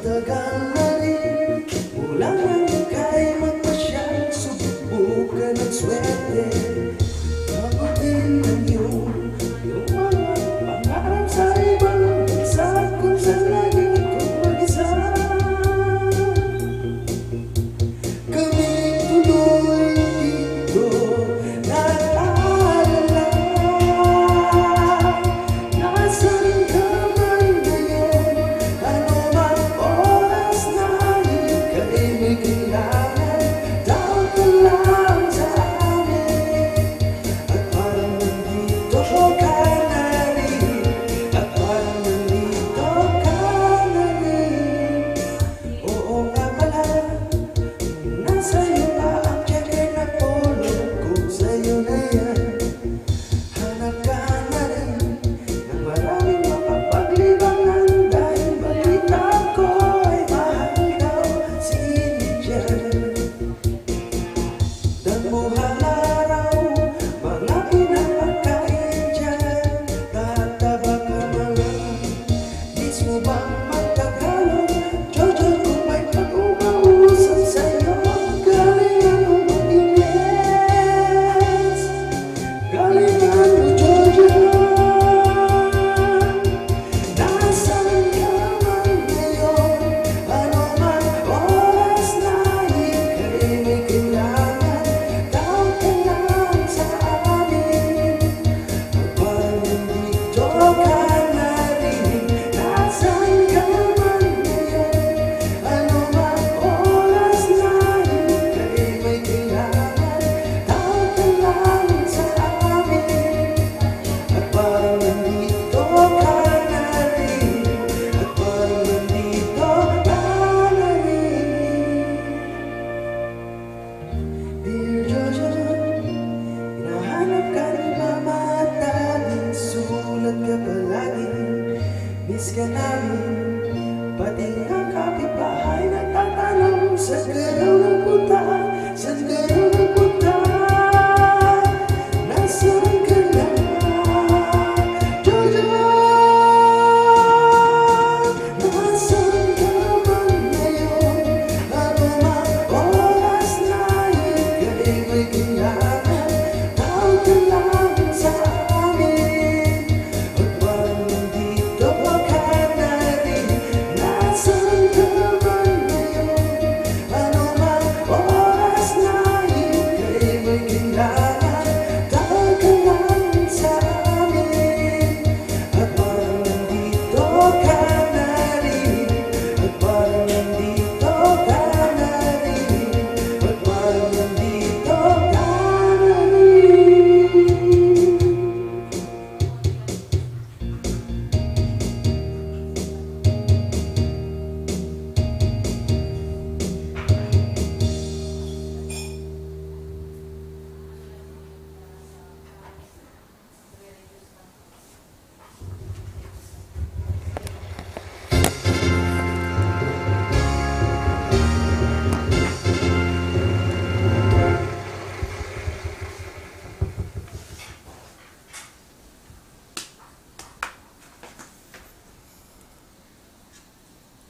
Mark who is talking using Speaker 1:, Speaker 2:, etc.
Speaker 1: Matagal na rin mula nang ika'y magpasyal, subukan ang swerte. Mabutin ang iyong mga pangarap sa ibang bansa, kung saan lagi ikaw mag-isa. Kami tuloy dito nag-aalala. Nasaan ka man ngayon, ano mang oras na ika'y may kailangan, tawag ka lang sa amin. At parang nandito ka na rin, at parang nandito ka na rin. Oo nga pala, nasa'yo pa ang checker na polo, kung sa'yo na yan. Hanap ka na rin ng maraming mapapaglibangan, dahil balita ko ay mahal daw si Lydia. Damuhan araw, mga pinapakain dyan, tataba ka mga. Dis mo bang magtagalog? Jojo, kung may pag-umausap sa'yo, galingan mo mag-Ingles. Galingan mo, Jojo. Nasaan ka man ngayon, ano man oras na ika'y may kailangan, tawag ka lang sa amin. At parang nandito ka na rin, nasaan ka man ngayon, ano man oras na ika'y may kailangan, tawag ka lang sa amin. At parang nandito ka na rin, at parang nandito ka na rin. Dear Jojo, hinahanap ka ni Mama at Daddy, sulat ka palagi, miss ka namin. Pati ang kapitbahay nagtatanong sa